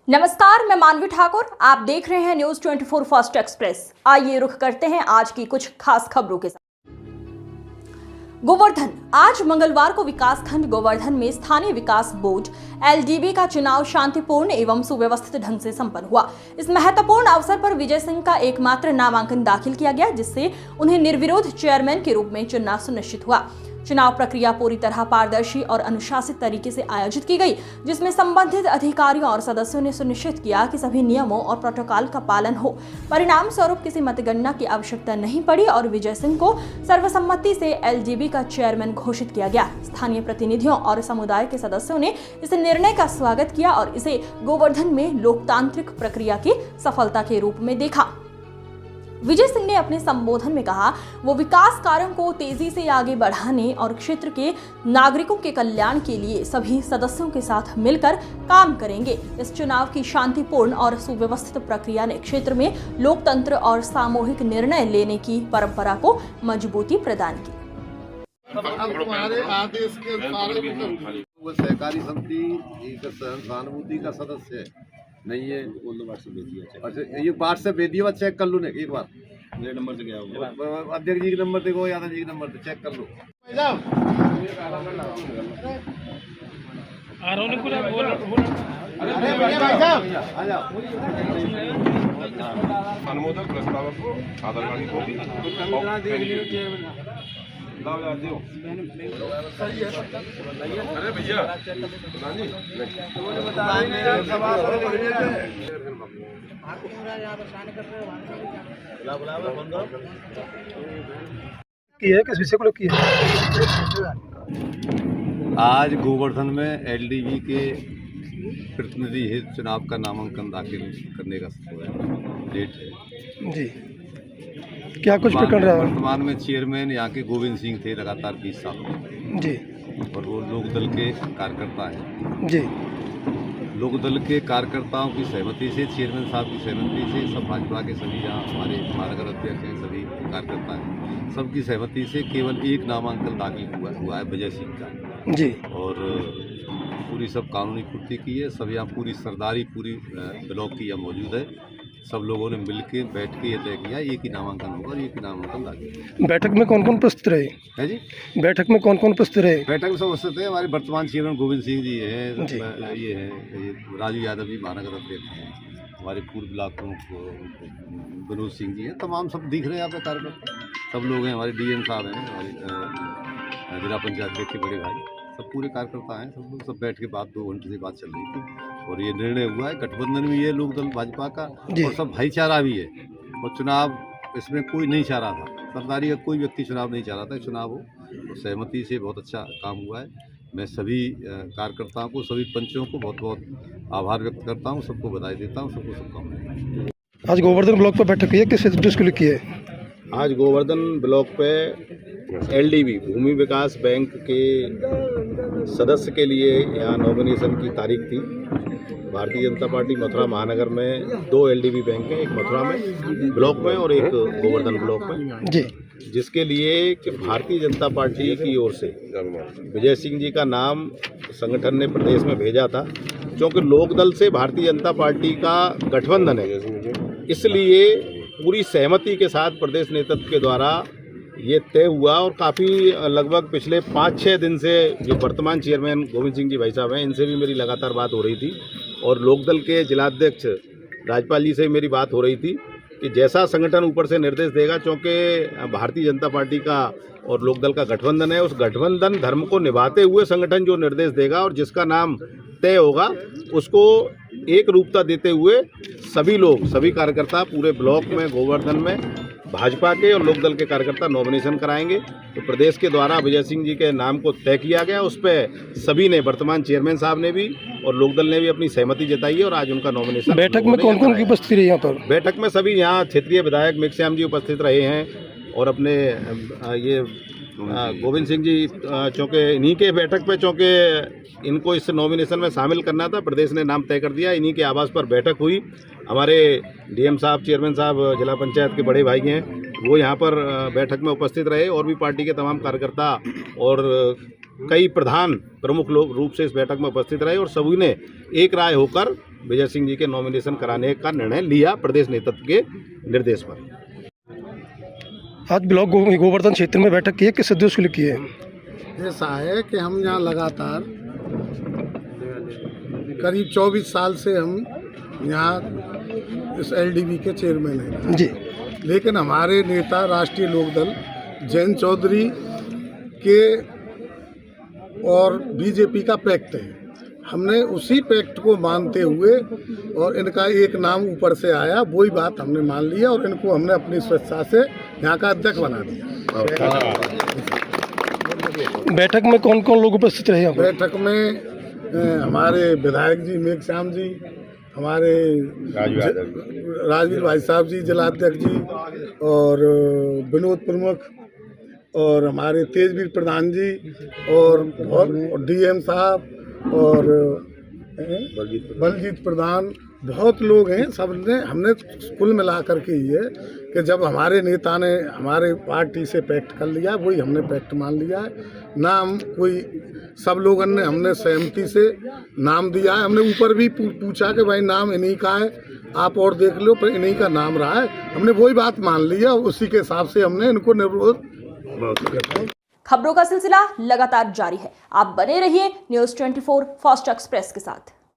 नमस्कार, मैं मानवी ठाकुर। आप देख रहे हैं न्यूज 24 फास्ट एक्सप्रेस। आइए रुख करते हैं आज की कुछ खास खबरों के साथ। गोवर्धन। आज मंगलवार को विकासखंड गोवर्धन में स्थानीय विकास बोर्ड एलडीबी का चुनाव शांतिपूर्ण एवं सुव्यवस्थित ढंग से संपन्न हुआ। इस महत्वपूर्ण अवसर पर विजय सिंह का एकमात्र नामांकन दाखिल किया गया, जिससे उन्हें निर्विरोध चेयरमैन के रूप में चुनना सुनिश्चित हुआ। चुनाव प्रक्रिया पूरी तरह पारदर्शी और अनुशासित तरीके से आयोजित की गई, जिसमें संबंधित अधिकारियों और सदस्यों ने सुनिश्चित किया कि सभी नियमों और प्रोटोकॉल का पालन हो। परिणाम स्वरूप किसी मतगणना की आवश्यकता नहीं पड़ी और विजय सिंह को सर्वसम्मति से एलडीबी का चेयरमैन घोषित किया गया। स्थानीय प्रतिनिधियों और समुदाय के सदस्यों ने इस निर्णय का स्वागत किया और इसे गोवर्धन में लोकतांत्रिक प्रक्रिया की सफलता के रूप में देखा। विजय सिंह ने अपने संबोधन में कहा, वो विकास कार्यों को तेजी से आगे बढ़ाने और क्षेत्र के नागरिकों के कल्याण के लिए सभी सदस्यों के साथ मिलकर काम करेंगे। इस चुनाव की शांतिपूर्ण और सुव्यवस्थित प्रक्रिया ने क्षेत्र में लोकतंत्र और सामूहिक निर्णय लेने की परंपरा को मजबूती प्रदान की। वो सहकारी समिति सहानुभूति का सदस्य है नहीं है। अच्छा, ये व्हाट्सएप भेज दिया, चेक कर लो ना एक बार। मेरे नंबर से गया होगा, अध्यक्ष जी के नंबर देखो, यादव जी के नंबर से चेक कर लो। अनुमोदन प्रस्ताव को आधार कार्ड की कॉपी अरे भैया किस विषय को किया? आज गोवर्धन में एलडीबी के प्रतिनिधि हित चुनाव का नामांकन दाखिल करने का डेट है जी। क्या कुछ प्रकरण रहा? वर्तमान में चेयरमैन यहाँ के गोविंद सिंह थे लगातार 20 साल जी, और वो लोकदल के कार्यकर्ता हैं जी। लोकदल के कार्यकर्ताओं की सहमति से, चेयरमैन साहब की सहमति से, सब भाजपा के सभी यहाँ हमारे महानगर अध्यक्ष हैं, सभी कार्यकर्ता हैं, सबकी सहमति से केवल एक नामांकन दाखिल हुआ है विजय सिंह का जी। और पूरी सब कानूनी पूर्ति की है। सब यहाँ पूरी सरदारी पूरी ब्लॉक की यहाँ मौजूद है। सब लोगों ने मिलकर बैठ के ये तय किया एक ही नामांकन होगा और एक ही नामांकन दाखिल। बैठक में कौन कौन उपस्थित रहे? है जी, बैठक में कौन कौन उपस्थित रहे? बैठक में सब उपस्थित है। हमारे वर्तमान चेयरमैन गोविंद सिंह जी हैं, जी। ये है ये राजू यादव जी महानगर अध्यक्ष हैं, हमारे पूर्व ब्लॉक प्रमुख विनोद सिंह जी हैं, तमाम सब दिख रहे हैं यहाँ पे कार्यकर्ता, सब लोग हैं। हमारे डीएम साहब हैं, हमारे जिला पंचायत अध्यक्ष के बड़े भाई, सब पूरे कार्यकर्ता हैं। सब लोग सब बैठ के बात 2 घंटे से बात चल रही थी और ये निर्णय हुआ है। गठबंधन भी है लोकदल भाजपा का और सब भाईचारा भी है और चुनाव इसमें कोई नहीं चाह रहा था, सरदारी का कोई व्यक्ति चुनाव नहीं चाह रहा था। चुनाव हो तो सहमति से बहुत अच्छा काम हुआ है। मैं सभी कार्यकर्ताओं को, सभी पंचों को बहुत बहुत आभार व्यक्त करता हूँ, सबको बधाई देता हूँ, सबको शुभकामनाएं। आज गोवर्धन ब्लॉक पर बैठक हुई है, किस उद्देश्य के लिए की है? आज गोवर्धन ब्लॉक पे एलडीबी भूमि विकास बैंक के सदस्य के लिए यहाँ नॉमिनेशन की तारीख थी। भारतीय जनता पार्टी मथुरा महानगर में 2 एलडीबी बैंक हैं, एक मथुरा में ब्लॉक में और एक गोवर्धन ब्लॉक में जी, जिसके लिए कि भारतीय जनता पार्टी की ओर से विजय सिंह जी का नाम संगठन ने प्रदेश में भेजा था। क्योंकि लोकदल से भारतीय जनता पार्टी का गठबंधन है, इसलिए पूरी सहमति के साथ प्रदेश नेतृत्व के द्वारा ये तय हुआ और काफ़ी लगभग पिछले 5-6 दिन से जो वर्तमान चेयरमैन गोविंद सिंह जी भाई साहब हैं, इनसे भी मेरी लगातार बात हो रही थी और लोकदल के जिलाध्यक्ष राजपाल जी से मेरी बात हो रही थी कि जैसा संगठन ऊपर से निर्देश देगा, क्योंकि भारतीय जनता पार्टी का और लोकदल का गठबंधन है, उस गठबंधन धर्म को निभाते हुए संगठन जो निर्देश देगा और जिसका नाम तय होगा उसको एक रूपता देते हुए सभी लोग, सभी कार्यकर्ता पूरे ब्लॉक में गोवर्धन में भाजपा के और लोकदल के कार्यकर्ता नॉमिनेशन कराएंगे। तो प्रदेश के द्वारा विजय सिंह जी के नाम को तय किया गया, उस पर सभी ने, वर्तमान चेयरमैन साहब ने भी और लोकदल ने भी अपनी सहमति जताई है और आज उनका नॉमिनेशन। बैठक में कौन कौन की उपस्थिति रही यहाँ पर? बैठक में सभी यहाँ क्षेत्रीय विधायक मेघश्याम जी उपस्थित रहे हैं और अपने ये गोविंद सिंह जी, चूँकि इन्हीं के बैठक पे, चूँकि इनको इस नॉमिनेशन में शामिल करना था, प्रदेश ने नाम तय कर दिया, इन्हीं के आवास पर बैठक हुई। हमारे डीएम साहब, चेयरमैन साहब, जिला पंचायत के बड़े भाई हैं, वो यहाँ पर बैठक में उपस्थित रहे और भी पार्टी के तमाम कार्यकर्ता और कई प्रधान प्रमुख लोग रूप से इस बैठक में उपस्थित रहे और सभी ने एक राय होकर विजय सिंह जी के नॉमिनेशन कराने का निर्णय लिया प्रदेश नेतृत्व के निर्देश पर। आज ब्लॉक गोवर्धन क्षेत्र में बैठक की है, किस उद्देश्य के लिए की है? ऐसा है कि हम यहाँ लगातार करीब 24 साल से हम यहाँ इस एलडीबी के चेयरमैन हैं जी। लेकिन हमारे नेता राष्ट्रीय लोकदल जयंत चौधरी के और बीजेपी का पैक्ट है। हमने उसी पैक्ट को मानते हुए और इनका एक नाम ऊपर से आया, वही बात हमने मान लिया और इनको हमने अपनी स्वेच्छा से यहाँ का अध्यक्ष बना दिया। बैठक में कौन कौन लोग उपस्थित रहे यहाँ पर? बैठक में हमारे विधायक जी मेघश्याम जी, हमारे राजवीर भाई साहब जी जिलाध्यक्ष जी, और विनोद प्रमुख, और हमारे तेजवीर प्रधान जी, और डीएम साहब, और बलजीत प्रधान, बहुत लोग हैं। सबने हमने कुल मिलाकर के ये कि जब हमारे नेता ने हमारे पार्टी से पैक्ट कर लिया, वही हमने पैक्ट मान लिया है। नाम कोई सब लोगों ने हमने सहमति से नाम दिया है। हमने ऊपर भी पूछा कि भाई नाम इन्हीं का है, आप और देख लो, पर इन्हीं का नाम रहा है। हमने वही बात मान लिया, उसी के हिसाब से हमने इनको निर्विरोध। खबरों का सिलसिला लगातार जारी है। आप बने रहिए न्यूज़ 24 फास्ट एक्सप्रेस के साथ।